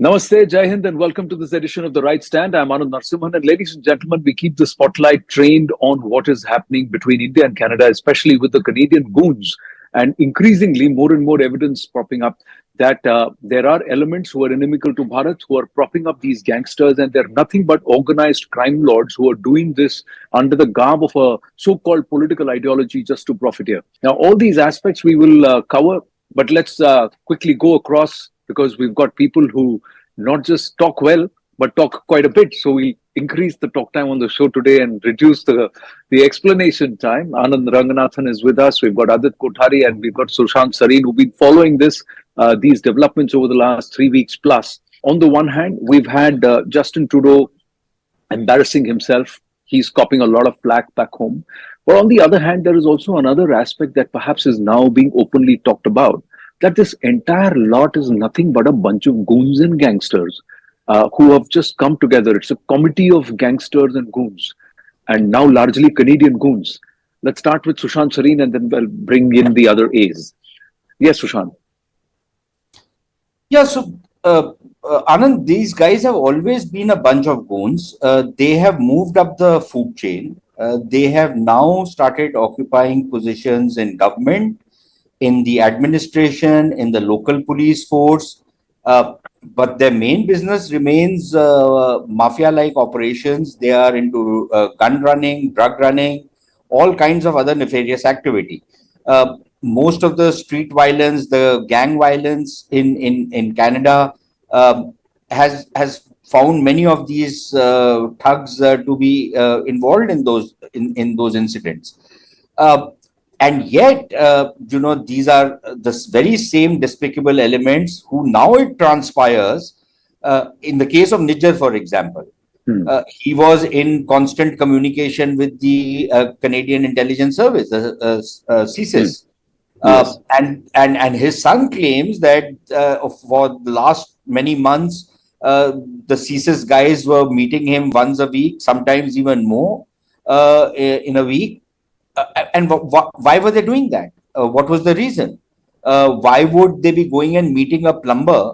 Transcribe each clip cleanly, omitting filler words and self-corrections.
Namaste, Jai Hind, and welcome to this edition of The Right Stand. I'm Anand Narasimhan, and ladies and gentlemen, we keep the spotlight trained on what is happening between India and Canada, especially with the Canadian goons, and increasingly more and more evidence popping up that there are elements who are inimical to Bharat who are propping up these gangsters, and they're nothing but organized crime lords who are doing this under the garb of a so-called political ideology just to profiteer. Now, all these aspects we will cover, but let's quickly go across because we've got people who not just talk well, but talk quite a bit. So we increase the talk time on the show today and reduce the explanation time. Anand Ranganathan is with us. We've got Adit Kothari and we've got Sushant Sareen who've been following these developments over the last 3 weeks plus. On the one hand, we've had Justin Trudeau embarrassing himself. He's copying a lot of flack back home. But on the other hand, there is also another aspect that perhaps is now being openly talked about, that this entire lot is nothing but a bunch of goons and gangsters who have just come together. It's a committee of gangsters and goons, and now largely Canadian goons. Let's start with Sushant Sareen and then we'll bring in the other A's. Yes, Sushant. Yeah, so Anand, these guys have always been a bunch of goons. They have moved up the food chain. They have now started occupying positions in government, in the administration, in the local police force, but their main business remains mafia-like operations. They are into gun running, drug running, all kinds of other nefarious activity. Most of the street violence, the gang violence in Canada has found many of these thugs to be involved in those incidents. And yet, these are the very same despicable elements who now it transpires, in the case of Nijjar, for example, he was in constant communication with the Canadian Intelligence Service, CSIS. Yes. And his son claims that for the last many months, the CSIS guys were meeting him once a week, sometimes even more in a week. And why were they doing that? What was the reason? Why would they be going and meeting a plumber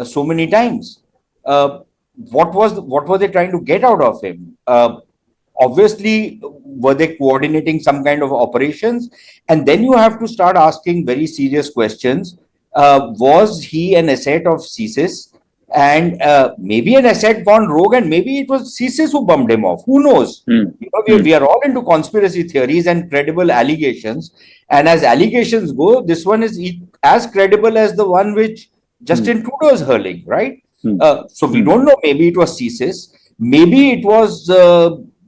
so many times? What were they trying to get out of him? Obviously, were they coordinating some kind of operations? And then you have to start asking very serious questions. Was he an asset of CSIS? And maybe an asset gone rogue, and maybe it was CSIS who bumped him off. Who knows? We are all into conspiracy theories and credible allegations. And as allegations go, this one is as credible as the one which Justin Trudeau is hurling, right? So we don't know. Maybe it was CSIS. Maybe it was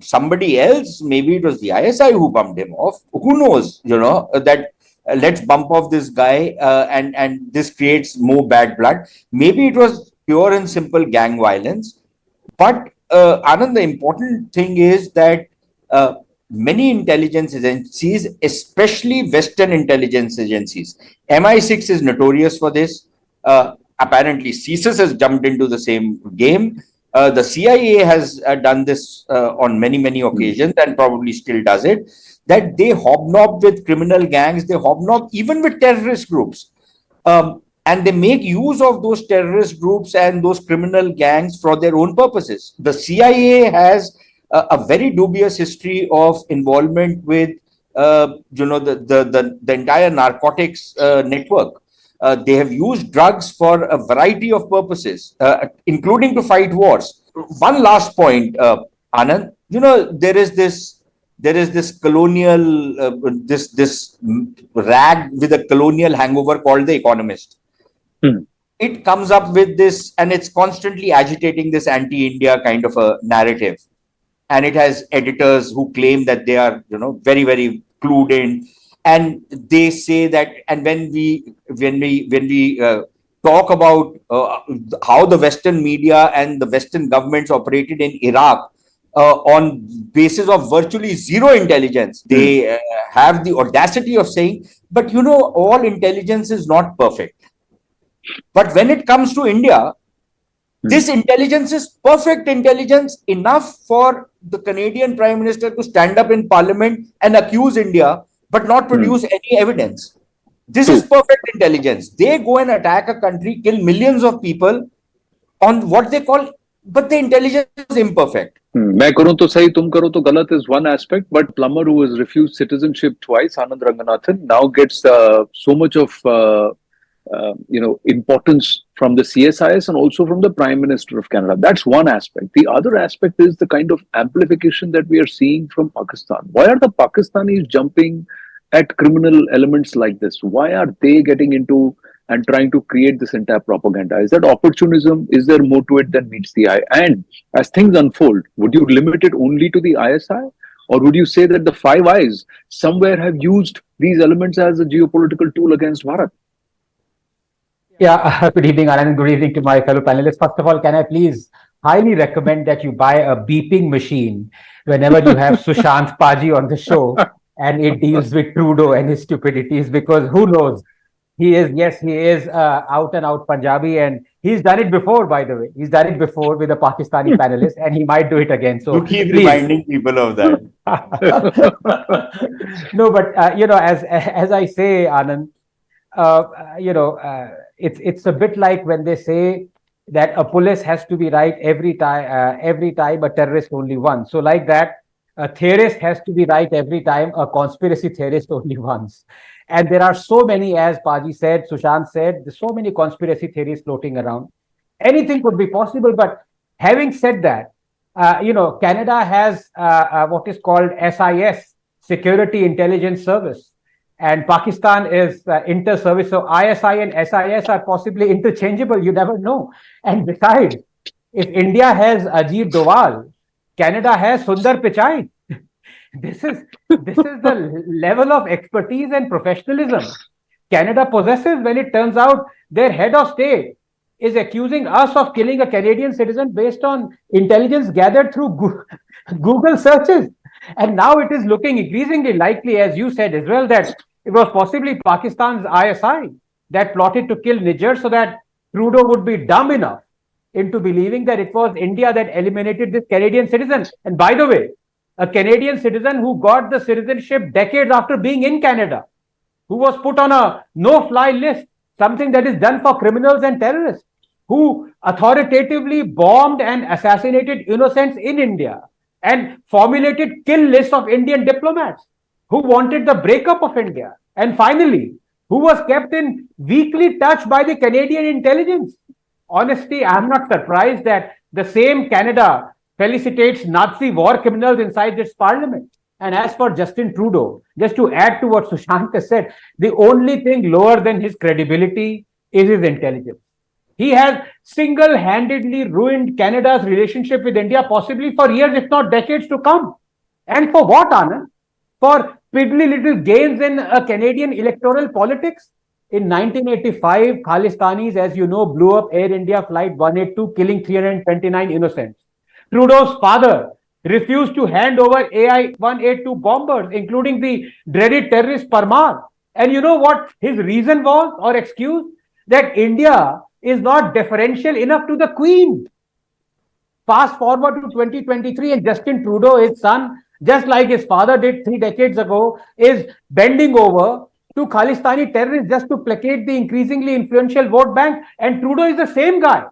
somebody else. Maybe it was the ISI who bumped him off. Who knows? That let's bump off this guy and this creates more bad blood. Maybe it was pure and simple gang violence. But Anand, the important thing is that many intelligence agencies, especially Western intelligence agencies, MI6 is notorious for this. Apparently, CSIS has jumped into the same game. The CIA has done this on many occasions and probably still does it. That they hobnob with criminal gangs, they hobnob even with terrorist groups. And they make use of those terrorist groups and those criminal gangs for their own purposes. The CIA has a very dubious history of involvement with, the entire narcotics network. They have used drugs for a variety of purposes, including to fight wars. One last point, Anand. There is this colonial, this rag with a colonial hangover called The Economist. It comes up with this, and it's constantly agitating this anti-India kind of a narrative. And it has editors who claim that they are, very, very clued in. And they say that, and when we talk about how the Western media and the Western governments operated in Iraq on basis of virtually zero intelligence, they have the audacity of saying, but all intelligence is not perfect. But when it comes to India, this intelligence is perfect intelligence, enough for the Canadian Prime Minister to stand up in Parliament and accuse India, but not produce any evidence. This is perfect intelligence. They go and attack a country, kill millions of people, on what they call, but the intelligence is imperfect. मैं करूं तो सही, तुम करो तो गलत is one aspect, but plumber who has refused citizenship twice, Anand Ranganathan, now gets so much of importance from the CSIS and also from the Prime Minister of Canada. That's one aspect. The other aspect is the kind of amplification that we are seeing from Pakistan. Why are the Pakistanis jumping at criminal elements like this? Why are they getting into and trying to create this entire propaganda? Is that opportunism? Is there more to it than meets the eye? And as things unfold, would you limit it only to the ISI? Or would you say that the Five Eyes somewhere have used these elements as a geopolitical tool against Bharat? Yeah, good evening, Anand. Good evening to my fellow panelists. First of all, can I please highly recommend that you buy a beeping machine whenever you have Sushant Paji on the show and it deals with Trudeau and his stupidities, because who knows? He is out and out Punjabi, and he's done it before, by the way. He's done it before with a Pakistani panelist, and he might do it again. So You keep please. reminding people of that. No, but as I say, Anand, it's a bit like when they say that a police has to be right every time a terrorist only once. So like that, a theorist has to be right every time a conspiracy theorist only once. And there are so many, as Paji said, Sushant said, there's so many conspiracy theories floating around. Anything could be possible. But having said that, Canada has what is called SIS, Security Intelligence Service. And Pakistan is inter-service. So ISI and SIS are possibly interchangeable. You never know. And besides, if India has Ajit Doval, Canada has Sundar Pichai. This is the level of expertise and professionalism Canada possesses when it turns out their head of state is accusing us of killing a Canadian citizen based on intelligence gathered through Google searches. And now it is looking increasingly likely, as you said as well, that it was possibly Pakistan's ISI that plotted to kill Nijjar so that Trudeau would be dumb enough into believing that it was India that eliminated this Canadian citizen. And by the way, a Canadian citizen who got the citizenship decades after being in Canada, who was put on a no-fly list, something that is done for criminals and terrorists, who authoritatively bombed and assassinated innocents in India and formulated kill lists of Indian diplomats, who wanted the breakup of India, and finally, who was kept in weekly touch by the Canadian intelligence. Honestly, I'm not surprised that the same Canada felicitates Nazi war criminals inside its parliament. And as for Justin Trudeau, just to add to what Sushant has said, the only thing lower than his credibility is his intelligence. He has single-handedly ruined Canada's relationship with India, possibly for years, if not decades to come. And for what, Anand? For piddly little gains in Canadian electoral politics? In 1985, Khalistanis, as you know, blew up Air India Flight 182, killing 329 innocents. Trudeau's father refused to hand over AI-182 bombers, including the dreaded terrorist Parmar. And you know what his reason was, or excuse? That India is not deferential enough to the Queen. Fast forward to 2023, and Justin Trudeau, his son, just like his father did 3 decades ago, is bending over to Khalistani terrorists just to placate the increasingly influential vote bank. And Trudeau is the same guy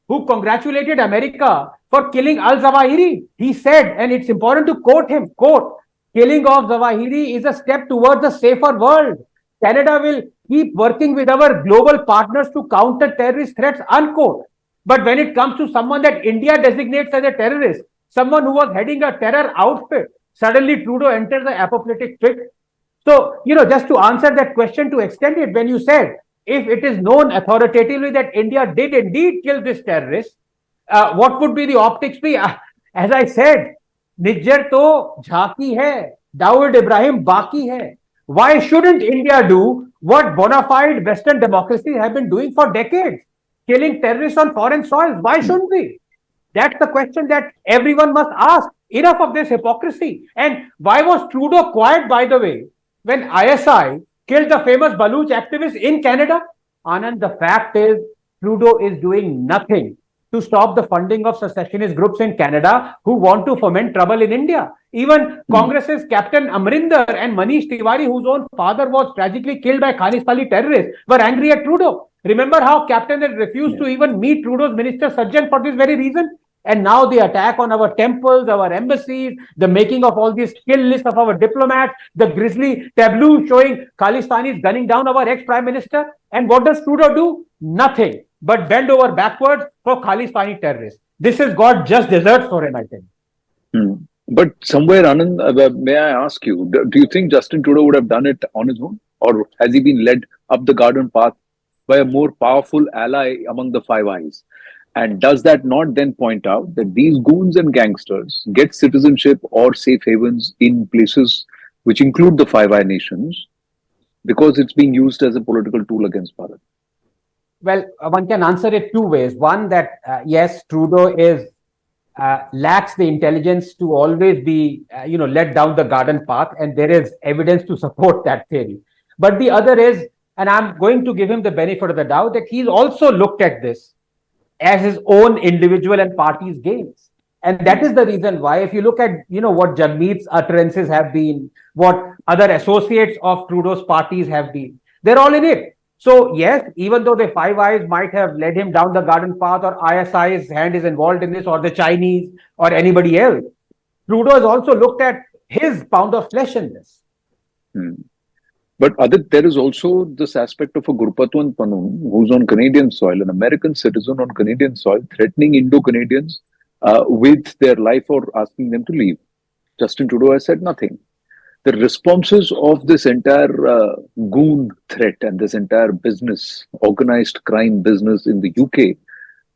who congratulated America for killing al-Zawahiri. He said, and it's important to quote him, quote, "Killing of Zawahiri is a step towards a safer world. Canada will keep working with our global partners to counter terrorist threats," unquote. But when it comes to someone that India designates as a terrorist, someone who was heading a terror outfit, suddenly Trudeau enters the apoplectic fit. So, just to answer that question, to extend it, when you said, if it is known authoritatively that India did indeed kill this terrorist, what would be the optics be? As I said, Nijjar to jhaki hai, Dawood Ibrahim baki hai. Why shouldn't India do what bona fide Western democracies have been doing for decades? Killing terrorists on foreign soil. Why shouldn't we? That's the question that everyone must ask. Enough of this hypocrisy. And why was Trudeau quiet, by the way, when ISI killed the famous Baluch activist in Canada? Anand, the fact is, Trudeau is doing nothing to stop the funding of secessionist groups in Canada who want to foment trouble in India. Even Congress's Captain Amrinder and Manish Tiwari, whose own father was tragically killed by Khalistani terrorists, were angry at Trudeau. Remember how Captain had refused to even meet Trudeau's minister Sajjan for this very reason? And now the attack on our temples, our embassies, the making of all these kill lists of our diplomats, the grisly tableau showing Khalistanis gunning down our ex-prime minister. And what does Trudeau do? Nothing but bend over backwards for Khalistani terrorists. This has got just desserts for him, I think. But somewhere, Anand, may I ask you, do you think Justin Trudeau would have done it on his own? Or has he been led up the garden path by a more powerful ally among the Five Eyes? And does that not then point out that these goons and gangsters get citizenship or safe havens in places which include the Five Eye nations because it's being used as a political tool against Bharat? Well, one can answer it two ways. One, that yes, Trudeau lacks the intelligence to always be, led down the garden path, and there is evidence to support that theory. But the other is, and I'm going to give him the benefit of the doubt, that he's also looked at this as his own individual and party's gains. And that is the reason why, if you look at, what Jagmeet's utterances have been, what other associates of Trudeau's parties have been, they're all in it. So yes, even though the Five Eyes might have led him down the garden path, or ISI's hand is involved in this, or the Chinese, or anybody else, Trudeau has also looked at his pound of flesh in this. But Adit, there is also this aspect of a Gurpatwant Panun who's on Canadian soil, an American citizen on Canadian soil, threatening Indo-Canadians with their life or asking them to leave. Justin Trudeau has said nothing. The responses of this entire goon threat and this entire business, organized crime business in the UK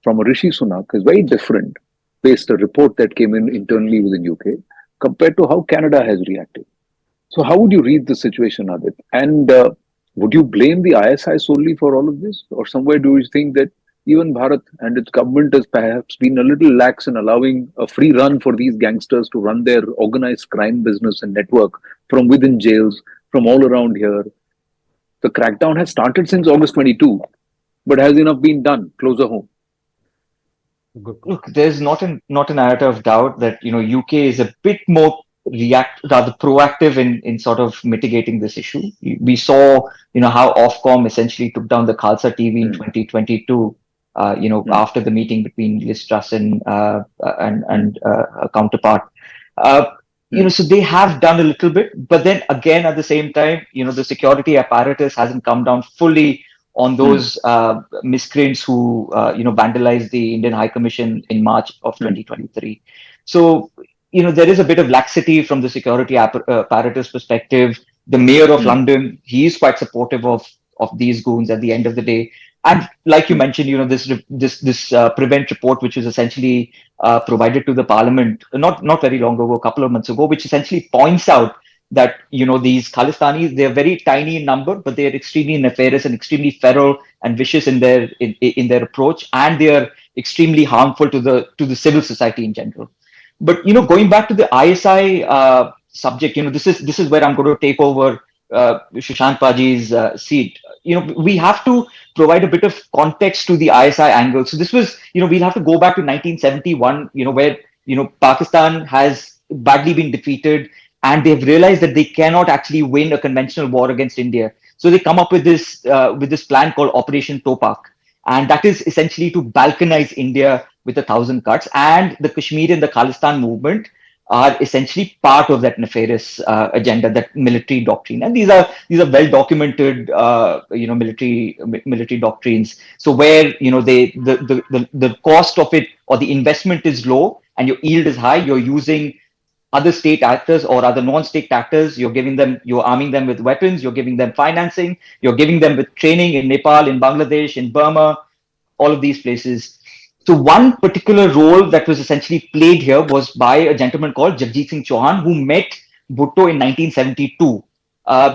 from Rishi Sunak is very different, based on a report that came in internally within UK, compared to how Canada has reacted. So how would you read the situation, Adit? And would you blame the ISI solely for all of this? Or somewhere do you think that even Bharat and its government has perhaps been a little lax in allowing a free run for these gangsters to run their organized crime business and network from within jails, from all around here? The crackdown has started since August 22, but has enough been done closer home? Look, there's not an iota of doubt that UK is a bit more rather proactive in sort of mitigating this issue. We saw how Ofcom essentially took down the Khalsa TV in 2022. After the meeting between Liz Truss and a counterpart. So they have done a little bit, but then again at the same time, the security apparatus hasn't come down fully on those miscreants who vandalized the Indian High Commission in March of 2023. So there is a bit of laxity from the security apparatus perspective. The mayor of London, he is quite supportive of these goons at the end of the day. And like you mentioned, this prevent report, which was essentially provided to the parliament not very long ago, a couple of months ago, which essentially points out that these Khalistanis, they're very tiny in number, but they are extremely nefarious and extremely feral and vicious in their approach, and they are extremely harmful to the civil society in general. But going back to the ISI subject, this is where I'm going to take over Sushant Paji's seat. We have to provide a bit of context to the ISI angle. So this was, we'll have to go back to 1971, where, Pakistan has badly been defeated and they've realized that they cannot actually win a conventional war against India. So they come up with this plan called Operation Topak. And that is essentially to balkanize India with 1,000 cuts. And the Kashmir and the Khalistan movement are essentially part of that nefarious agenda, that military doctrine, and these are well documented, military doctrines. So where the cost of it or the investment is low and your yield is high, you're using other state actors or other non-state actors. You're arming them with weapons, you're giving them financing, you're giving them with training in Nepal, in Bangladesh, in Burma, all of these places. So one particular role that was essentially played here was by a gentleman called Jagjit Singh Chauhan, who met Bhutto in 1972.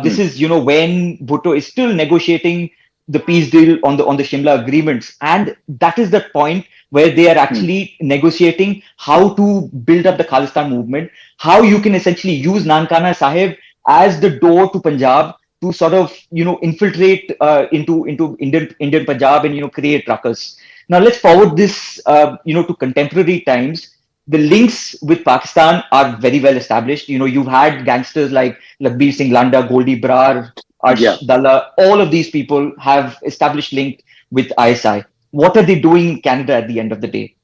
This is, when Bhutto is still negotiating the peace deal on the Shimla agreements. And that is the point where they are actually negotiating how to build up the Khalistan movement, how you can essentially use Nankana Sahib as the door to Punjab to sort of, infiltrate into Indian Punjab and, create ruckus. Now let's forward this, to contemporary times. The links with Pakistan are very well established. You've had gangsters like Lakhbir Singh Landa, Goldie Brar, Arsh Dalla. All of these people have established link with ISI? What are they doing in Canada at the end of the day?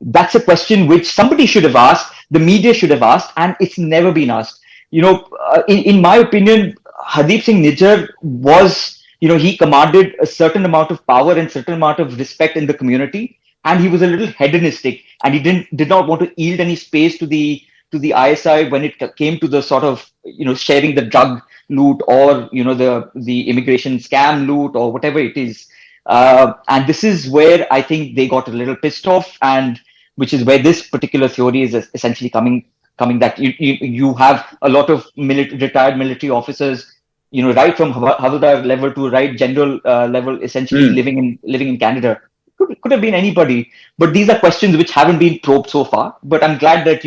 That's a question which somebody should have asked, the media should have asked, and it's never been asked. In my opinion, Hardeep Singh Nijjar was, he commanded a certain amount of power and certain amount of respect in the community, and he was a little hedonistic, and he did not want to yield any space to the ISI when it came to the sort of, sharing the drug loot, or the immigration scam loot, or whatever it is. And this is where I think they got a little pissed off, and which is where this particular theory is essentially coming that you have a lot of retired military officers, right from Havildar level to right general level, essentially living in Canada. Could have been anybody, but these are questions which haven't been probed so far. But I'm glad that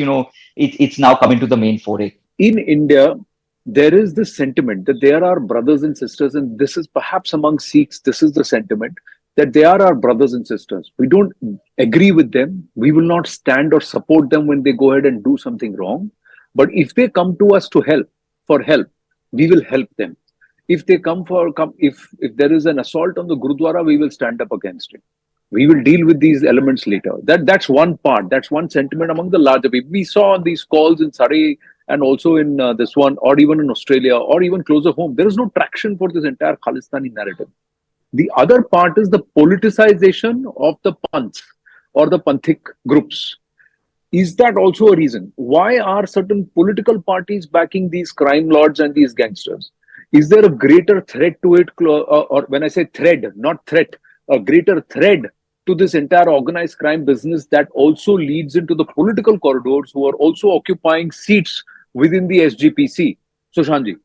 it's now coming to the main foray. In India, there is this sentiment that they are our brothers and sisters, and this is perhaps among Sikhs, this is the sentiment that they are our brothers and sisters. We don't agree with them. We will not stand or support them when they go ahead and do something wrong. But if they come to us for help, we will help them. If they if there is an assault on the Gurudwara, we will stand up against it. We will deal with these elements later. That's one part. That's one sentiment among the larger people. We saw on these calls in Surrey and also in this one, or even in Australia, or even closer home, there is no traction for this entire Khalistani narrative. The other part is the politicization of the Panths or the Panthic groups. Is that also a reason? Why are certain political parties backing these crime lords and these gangsters? Is there a greater threat to it? Or when I say thread, not threat, a greater thread to this entire organized crime business that also leads into the political corridors who are also occupying seats within the SGPC? So, Sanji.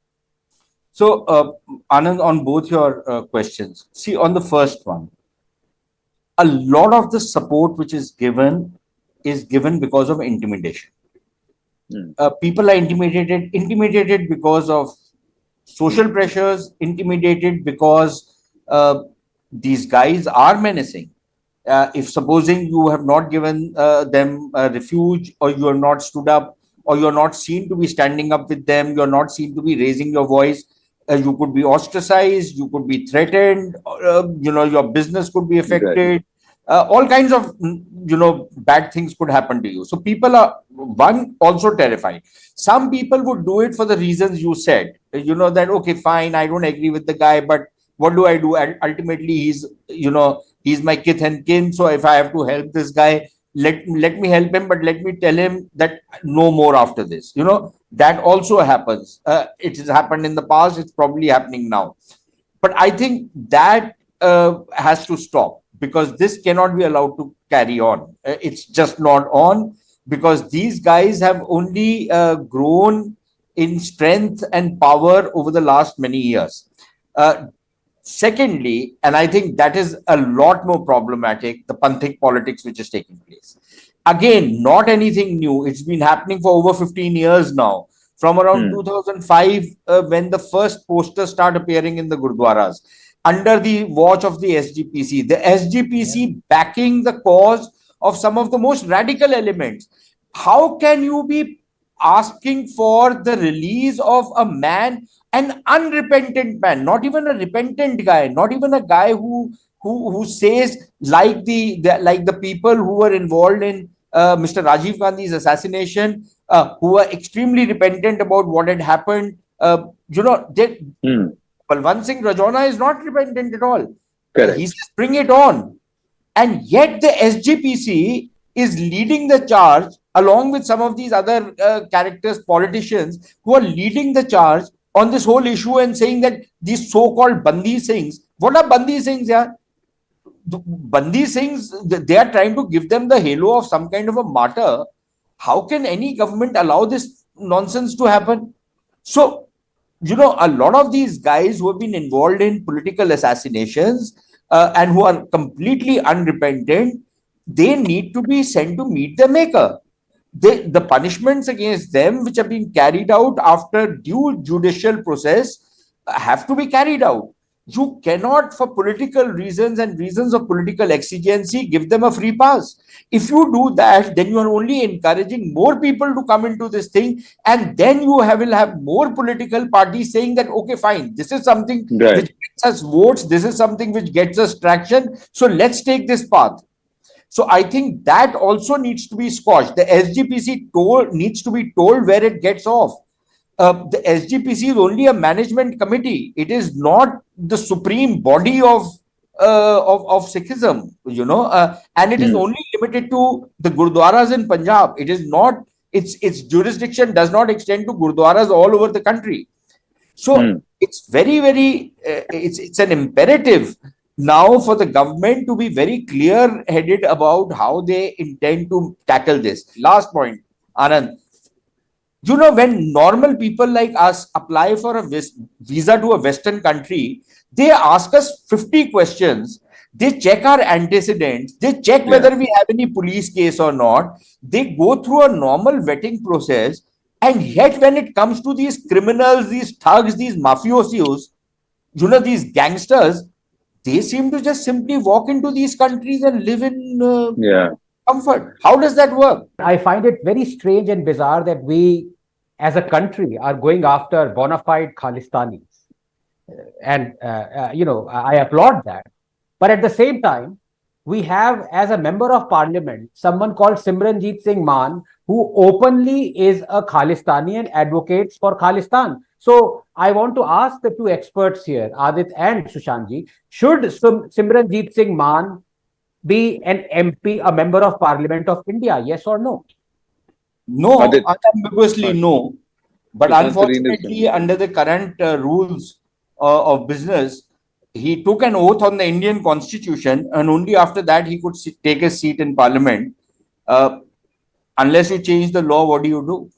So, Anand, on both your questions, see, on the first one, a lot of the support which is given because of intimidation. People are intimidated because of social pressures, intimidated because these guys are menacing. If supposing you have not given them refuge, or you are not stood up, or you are not seen to be standing up with them, you are not seen to be raising your voice, you could be ostracized, you could be threatened, your business could be affected. All kinds of bad things could happen to you. So people are also terrified. Some people would do it for the reasons you said, that okay, fine, I don't agree with the guy, but what do I do? Ultimately, he's my kith and kin, so if I have to help this guy, let me help him, but let me tell him that no more after this. That also happens. It has happened in the past, it's probably happening now. But I think that has to stop, because this cannot be allowed to carry on. It's just not on, because these guys have only grown in strength and power over the last many years. Secondly, and I think that is a lot more problematic, the Panthic politics which is taking place. Again, not anything new. It's been happening for over 15 years now. From around 2005, when the first posters start appearing in the Gurdwaras, under the watch of the SGPC. The SGPC backing the cause of some of the most radical elements. How can you be asking for the release of a man, an unrepentant man, not even a repentant guy, not even a guy who says like the people who were involved in Mr. Rajiv Gandhi's assassination, who were extremely repentant about what had happened. Balwant Singh Rajona is not repentant at all. He says, bring it on. And yet the SGPC is leading the charge, along with some of these other characters, politicians, who are leading the charge on this whole issue and saying that these so-called Bandi Singhs, what are Bandi Singhs? Yeah? Bandi Singhs, they are trying to give them the halo of some kind of a martyr. How can any government allow this nonsense to happen? So, a lot of these guys who have been involved in political assassinations and who are completely unrepentant, they need to be sent to meet the maker. The punishments against them, which have been carried out after due judicial process, have to be carried out. you cannot, for political reasons and reasons of political exigency, give them a free pass. If you do that, then you are only encouraging more people to come into this thing, and then you will have more political parties saying that, okay, fine, this is something Right. which gets us votes, this is something which gets us traction, so let's take this path. So I think that also needs to be squashed. The SGPC needs to be told where it gets off. The SGPC is only a management committee. It is not the supreme body of Sikhism, and it is only limited to the Gurdwaras in Punjab. It is not, its jurisdiction does not extend to Gurdwaras all over the country. So it's very, very, it's an imperative now for the government to be very clear-headed about how they intend to tackle this. Last point, Anand. When normal people like us apply for a visa to a Western country, they ask us 50 questions. They check our antecedents. They check whether we have any police case or not. They go through a normal vetting process. And yet, when it comes to these criminals, these thugs, these mafiosos, these gangsters, they seem to just simply walk into these countries and live in comfort. How does that work? I find it very strange and bizarre that we, as a country, are going after bona fide Khalistanis. And, I applaud that. But at the same time, we have, as a member of parliament, someone called Simranjit Singh Mann, who openly is a Khalistani and advocates for Khalistan. So I want to ask the two experts here, Adit and Sushantji, should Simranjit Singh Mann be an MP, a member of Parliament of India? Yes or no? No, unambiguously no. But unfortunately, under the current rules of business, he took an oath on the Indian Constitution, and only after that he could take a seat in Parliament. Unless you change the law, what do you do?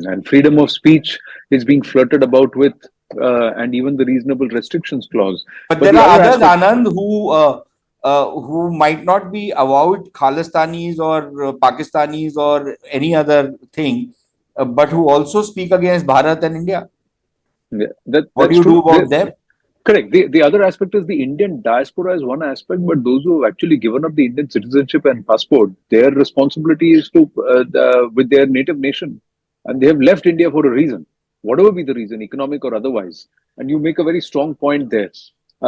And freedom of speech is being flirted about with, and even the reasonable restrictions clause. But there are others, Anand, who might not be avowed Khalistanis or Pakistanis or any other thing, but who also speak against Bharat and India. What do you do about them? Correct. The other aspect is the Indian diaspora is one aspect, but those who have actually given up the Indian citizenship and passport, their responsibility is to with their native nation, and they have left India for a reason, whatever be the reason, economic or otherwise. And you make a very strong point there.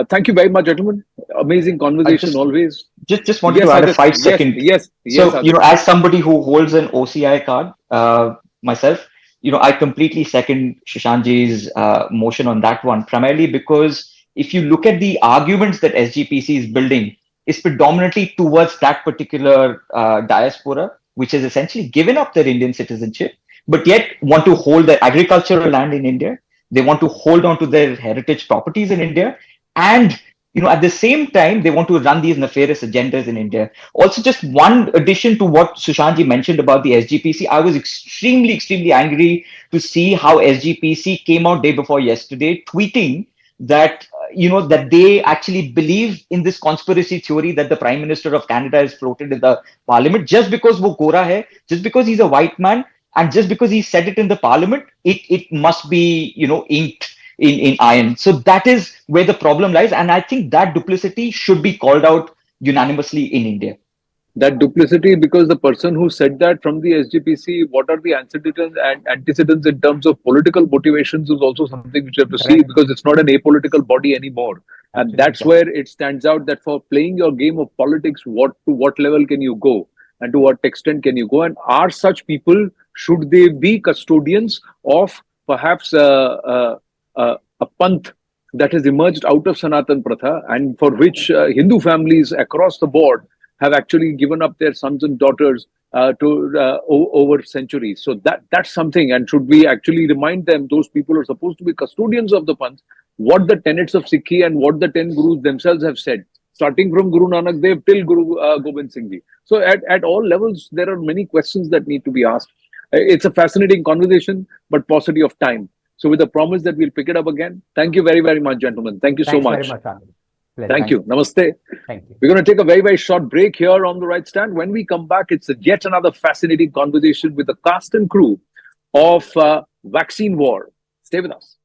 Thank you very much, gentlemen. Amazing conversation always. Just wanted to add a 5-second. Yes. So, as somebody who holds an OCI card myself, I completely second Sushantji's motion on that one, primarily because if you look at the arguments that SGPC is building, it's predominantly towards that particular diaspora, which has essentially given up their Indian citizenship, but yet want to hold their agricultural land in India. They want to hold on to their heritage properties in India. And at the same time, they want to run these nefarious agendas in India. Also, just one addition to what Sushantji mentioned about the SGPC, I was extremely, extremely angry to see how SGPC came out day before yesterday, tweeting that, that they actually believe in this conspiracy theory that the Prime Minister of Canada has floated in the Parliament just because wo Gora hai, just because he's a white man, and just because he said it in the Parliament, it must be, inked in iron. So that is where the problem lies. And I think that duplicity should be called out unanimously in India. That duplicity, because the person who said that from the SGPC, what are the antecedents in terms of political motivations is also something which you have to see, because it's not an apolitical body anymore. And that's where it stands out that for playing your game of politics, to what level can you go and to what extent can you go? And are such people, should they be custodians of perhaps a panth that has emerged out of Sanatan Pratha, and for which Hindu families across the board have actually given up their sons and daughters over centuries. So that's something. And should we actually remind them, those people are supposed to be custodians of the panth, what the tenets of Sikhi and what the 10 Gurus themselves have said, starting from Guru Nanak Dev till Guru Gobind Singh Ji. So at all levels, there are many questions that need to be asked. It's a fascinating conversation, but paucity of time. So with the promise that we'll pick it up again, thank you very, very much, gentlemen. Thank you so much. Very much, Thank you. Namaste. Thank you. We're going to take a very, very short break here on The Right Stand. When we come back, it's yet another fascinating conversation with the cast and crew of Vaccine War. Stay with us.